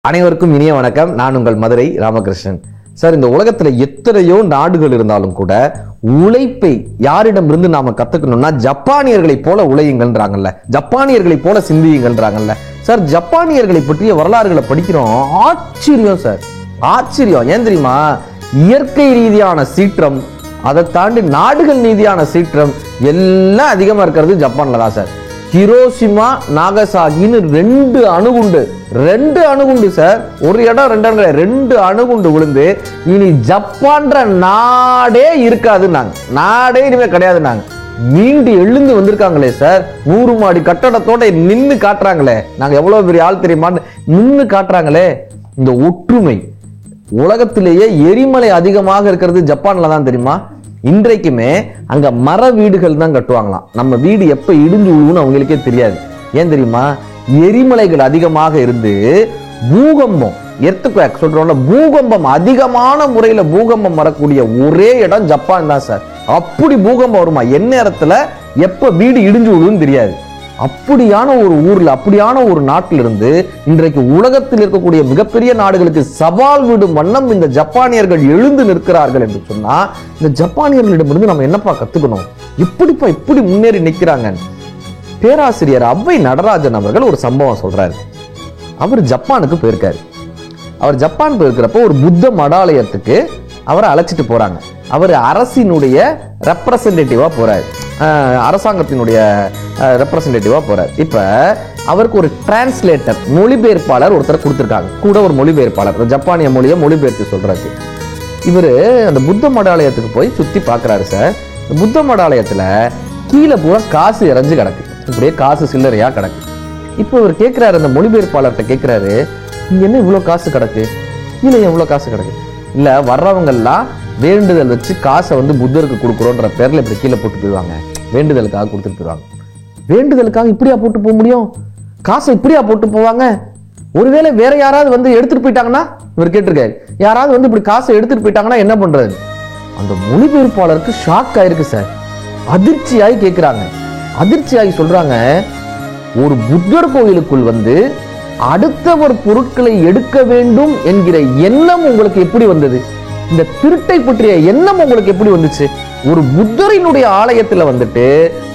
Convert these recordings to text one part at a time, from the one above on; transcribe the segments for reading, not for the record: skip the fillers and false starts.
அனைவருக்கும் இனிய வணக்கம். நான் உங்கள் மதுரை ராமகிருஷ்ணன். சார், இந்த உலகத்துல எத்தனையோ நாடுகள் இருந்தாலும் கூட உழைப்பை யாரிடமிருந்து நாம கத்துக்கணும்னா ஜப்பானியர்களை போல உழையுங்கள்ன்றாங்கல்ல, ஜப்பானியர்களை போல சிந்தியுங்கள்ன்றாங்கல்ல. சார், ஜப்பானியர்களை பற்றிய வரலாறுகளை படிக்கிறோம். ஆச்சரியம் சார், ஆச்சரியம். ஏன் தெரியுமா? இயற்கை ரீதியான சீற்றம், அதை தாண்டி நாடுகள் ரீதியான சீற்றம் எல்லாம் அதிகமா இருக்கிறது ஜப்பான்ல தான் சார். ஹிரோஷிமா நாகசாகின்னு ரெண்டு அணுகுண்டு சார். ஒரு இடம் ரெண்டு அணுகுண்டு விழுந்து இனி ஜப்பான்ற நாடே இருக்காது, நாடே இனிமே கிடையாது. மீண்டு எழுந்து வந்திருக்காங்களே சார். 100 மாடி கட்டடத்தோட நின்னு காட்டுறாங்களே, நாங்க எவ்வளவு பெரிய ஆள் தெரியுமான்னு நின்னு காட்டுறாங்களே. இந்த ஒற்றுமை, உலகத்திலேயே எரிமலை அதிகமாக இருக்கிறது ஜப்பான்ல தான் தெரியுமா? இன்றைக்குமே அங்க மர வீடுகள் தான் கட்டுவாங்களாம். நம்ம வீடு எப்ப இடிஞ்சு விழுவுன்னு அவங்களுக்கே தெரியாது. ஏன் தெரியுமா? எரிமலைகள் அதிகமாக இருந்து பூகம்பம், எர்த்குவேக் சொல்றோம்ல, பூகம்பம் அதிகமான முறையில பூகம்பம் வரக்கூடிய ஒரே இடம் ஜப்பான் தான் சார். அப்படி பூகம்பம் வருமா, என்ன நேரத்துல எப்ப வீடு இடிஞ்சு விழுவுன்னு தெரியாது. அப்படியான ஒரு ஊர்ல, அப்படியான ஒரு நாட்டில இருந்து இன்றைக்கு உலகத்தில் இருக்கக்கூடிய மிகப்பெரிய நாடுகளுக்கு சவால் விடும் வண்ணம் இந்த ஜப்பானியர்கள் எழுந்து நிற்கிறார்கள் என்று சொன்னா, இந்த ஜப்பானியர்களிடமிருந்து நம்ம என்னப்பா கத்துக்கணும்? இப்படி முன்னேறி நிற்கிறாங்க. பேராசிரியர் அவ்வை நடராஜன் அவர்கள் ஒரு சம்பவம் சொல்றாரு. அவர் ஜப்பானுக்கு போயிருக்காரு. அவர் ஜப்பான் போயிருக்கிறப்ப ஒரு புத்த மடாலயத்துக்கு அவரை அழைச்சிட்டு போறாங்க. அவர் அரசினுடைய ரெப்ரசன்டேட்டிவா போறாரு, அரசாங்கத்தினுடைய ரெப்ரசன்டேட்டிவா போறார். இப்ப அவருக்கு ஒரு டிரான்ஸ்லேட்டர், மொழிபெயர்ப்பாளர் ஒருத்தர் கொடுத்திருக்காங்க, கூட ஒரு மொழிபெயர்ப்பாளர், ஜப்பானிய மொழியை மொழிபெயர்த்து சொல்றாரு. இவரு அந்த புத்த மடாலயத்துக்கு போய் சுத்தி பாக்குறாரு சார். புத்த மடாலயத்துல கீழே பூரா காசு இறஞ்சு கிடக்கு, இப்படியே காசு சில்லறையா கிடக்கு. இப்ப இவர் கேட்கிறாரு, அந்த மொழிபெயர்ப்பாளர்கிட்ட கேட்கிறாரு, இங்க என்ன இவ்வளவு காசு கிடக்கு, கீழே எவ்வளவு காசு கிடக்கு? இல்ல, வர்றவங்க எல்லாம் வேண்டுதல் வச்சு காசை புத்தருக்கு கொடுக்குறோன்ற பேர்ல இப்படி கீழே போட்டு போயிடுவாங்க, வேண்டுதலுக்காக கொடுத்துட்டு போயிடுவாங்க. வேண்டுதலுக்காக இப்படியா போட்டு போக முடியும்? காசை இப்படியா போட்டு போவாங்க? ஒருவேளை வேற யாராவது எடுத்துட்டு போயிட்டாங்கன்னா, இவர் கேட்டிருக்காரு, யாராவது இப்படி காசை எடுத்துட்டு போயிட்டாங்கன்னா என்ன பண்றது? அந்த மொழிபெயர்ப்பாளருக்கு ஷாக் ஆயிருக்கு சார். அதிர்ச்சியாகி கேட்கிறாங்க, அதிர்ச்சியாகி சொல்றாங்க, ஒரு புத்தர் கோயிலுக்குள் அடுத்தவர் பொருட்களை எடுக்க வேண்டும் என்கிற எண்ணம் உங்களுக்கு எப்படி வந்தது? இந்த திருட்டை பற்றிய எண்ணம் உங்களுக்கு எப்படி வந்துச்சு? ஒரு புத்தரினுடைய ஆலயத்துல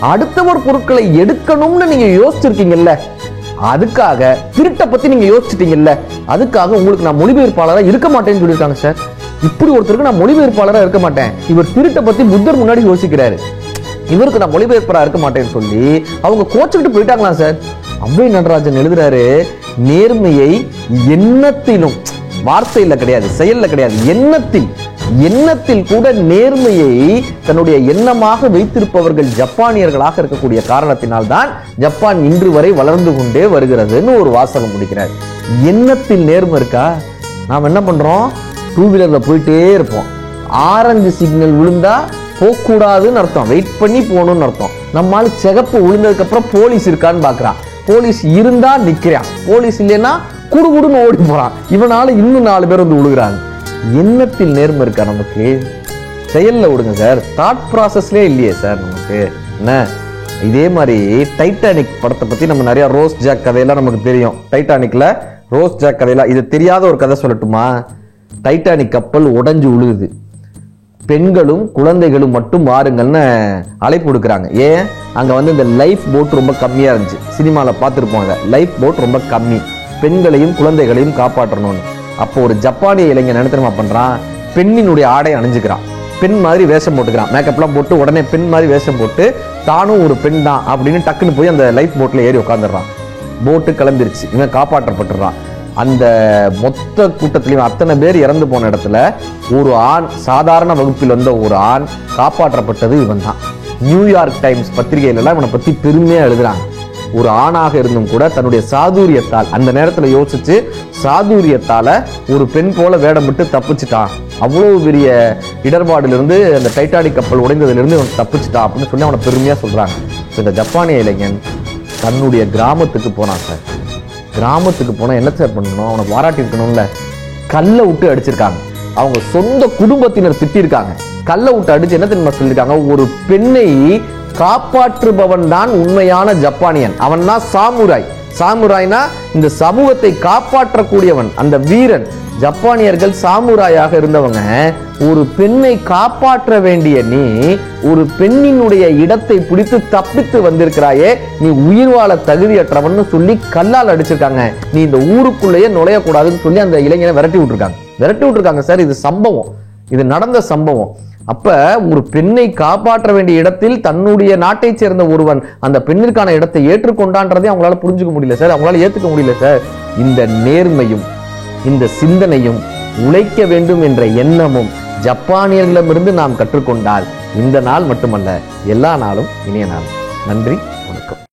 அடுத்தவர் பொருட்களை எடுக்கணும்னு நீங்க யோசிச்சிருக்கீங்கல்ல, அதுக்காக திருட்டை பத்தி நீங்க யோசிச்சிட்டீங்கல்ல, அதுக்காக உங்களுக்கு நான் மொழிபெயர்ப்பாளரா இருக்க மாட்டேன்னு சொல்லியிருக்காங்க சார். இப்படி ஒருத்தருக்கு நான் மொழிபெயர்ப்பாளரா இருக்க மாட்டேன். இவர் திருட்டை பத்தி புத்தர் முன்னாடி யோசிக்கிறாரு, இவருக்கு நான் மொழிபெயர்ப்பாளரா இருக்க மாட்டேன்னு சொல்லி அவங்க கோச்சுக்கிட்டு போயிட்டாங்களாம் சார். அவ்வை நடராஜன் எழுதுறாரு, நேர்மையை எண்ணத்திலும், வார்த்தையில கிடையாது, செயல்ல கிடையாது, எண்ணத்தில் கூட நேர்மையை தன்னுடைய எண்ணமாக வைத்திருப்பவர்கள் ஜப்பானியர்களாக இருக்கக்கூடிய காரணத்தினால் தான் ஜப்பான் இன்று வரை வளர்ந்து கொண்டே வருகிறதுன்னு ஒரு வாசகம் முடிக்கிறார். எண்ணத்தில் நேர்மை இருக்கா? நாம் என்ன பண்றோம்? 2 வீலர்ல போயிட்டே இருப்போம். ஆரஞ்சு சிக்னல் விழுந்தா போகக்கூடாதுன்னு அர்த்தம், வெயிட் பண்ணி போகணும்னு அர்த்தம். நம்மால சிகப்பு விழுந்ததுக்கு அப்புறம் போலீஸ் இருக்கான்னு பாக்குறான், போலீஸ் இருந்தா நிக்கிறான், போலீஸ் இல்லைன்னா குடுகுடுன்னு ஓடி போறான். இவனால இன்னும் 4 பேர் விழுகிறாங்க. எண்ணத்தில் நேர்மை இருக்கா நமக்கு? செயல்ல விடுங்க சார், தாட் ப்ராசஸ்லயே இல்லையே சார் நமக்கு. என்ன, இதே மாதிரி டைட்டானிக் படத்தை பத்தி நம்ம நிறைய ரோஸ் ஜாக் கதையெல்லாம் நமக்கு தெரியும். டைட்டானிக்ல ரோஸ் ஜாக் கதையெல்லாம், இது தெரியாத ஒரு கதை சொல்லட்டுமா? டைட்டானிக் கப்பல் உடைஞ்சு விழுகுது, பெண்களும் குழந்தைகளும் மட்டும் வாருங்கள்னு அழைப்பு கொடுக்குறாங்க. ஏன்? அங்க இந்த லைஃப் போட் ரொம்ப கம்மியா இருந்துச்சு. சினிமால பார்த்துருப்போம், லைஃப் போட் ரொம்ப கம்மி, பெண்களையும் குழந்தைகளையும் காப்பாற்றணும்னு. அப்போ ஒரு ஜப்பானிய இளைஞன் என்ன தெரியுமா பண்றான்? பெண்ணினுடைய ஆடை அணிஞ்சுக்கிறான், பெண் மாதிரி வேஷம் போட்டுக்கிறான், மேக்கப்லாம் போட்டு உடனே பெண் மாதிரி வேஷம் போட்டு தானும் ஒரு பெண் தான் அப்படின்னு டக்குன்னு போய் அந்த லைஃப் போட்ல ஏறி உட்காந்துடுறான். போட்டு கிளம்பிருச்சு, இவன் காப்பாற்றப்பட்டுறான். அந்த மொத்த கூட்டத்திலையும் அத்தனை பேர் இறந்து போன இடத்துல ஒரு ஆண், சாதாரண வகுப்பில் வந்த ஒரு ஆண் காப்பாற்றப்பட்டது இவன் தான். நியூயார்க் டைம்ஸ் பத்திரிகையில எல்லாம் இவனை பத்தி பெருமையா எழுதுறாங்க. ஒரு ஆணாக இருந்தும் கூட தன்னுடைய சாதுரியத்தால், அந்த நேரத்துல யோசிச்சு சாதுரியத்தால ஒரு பெண் போல வேடம் விட்டு தப்பிச்சுட்டான், அவ்வளவு பெரிய இடர்பாடிலிருந்து, அந்த டைட்டானிக் கப்பல் உடைந்ததிலிருந்து இவன் தப்பிச்சுட்டான் அப்படின்னு சொல்லி அவனை பெருமையா சொல்றாங்க. இந்த ஜப்பானிய இளைஞன் தன்னுடைய கிராமத்துக்கு போனான் சார். கிராமத்துக்கு போனா என்ன சார் பண்ணணும்? அவனை பாராட்டி இருக்கணும்ல. கல்லை விட்டு அடிச்சிருக்காங்க, அவங்க சொந்த குடும்பத்தினர் திட்டிருக்காங்க. கல்லை விட்டு அடிச்சு என்ன தெரியுமா சொல்லிருக்காங்க? ஒரு பெண்ணை காப்பாற்றுபவன் தான் உண்மையான ஜப்பானியன், அவன் தான் சாமுராய். சாமுராய்னா இந்த சமூகத்தை காப்பாற்றக்கூடியவன், அந்த வீரன். ஜப்பானியர்கள் சாமுராயாக இருந்தவங்க. ஒரு பெண்ணை காப்பாற்ற வேண்டிய நீ ஒரு பெண்ணினுடைய இடத்தை பிடித்து தப்பித்து வந்திருக்கிறாயே, நீ உயிர் வாழ தகுதியற்றவன் சொல்லி கல்லால் அடிச்சிருக்காங்க. நீ இந்த ஊருக்குள்ளேயே நுழையக்கூடாதுன்னு சொல்லி அந்த இளைஞனை விரட்டி விட்டுருக்காங்க சார். இது சம்பவம், இது நடந்த சம்பவம். அப்ப ஒரு பெண்ணை காப்பாற்ற வேண்டிய இடத்தில் தன்னுடைய நாட்டை சேர்ந்த ஒருவன் அந்த பெண்ணிற்கான இடத்தை ஏற்றுக்கொண்டான்றதை அவங்களால புரிஞ்சுக்க முடியல சார், அவங்களால ஏத்துக்க முடியல சார். இந்த நேர்மையும் இந்த சிந்தனையும் உழைக்க வேண்டும் என்ற எண்ணமும் ஜப்பானியர்களிடமிருந்து நாம் கற்றுக்கொண்டால் இந்த நாள் மட்டுமல்ல, எல்லா நாளும் இனிய நாள். நன்றி, வணக்கம்.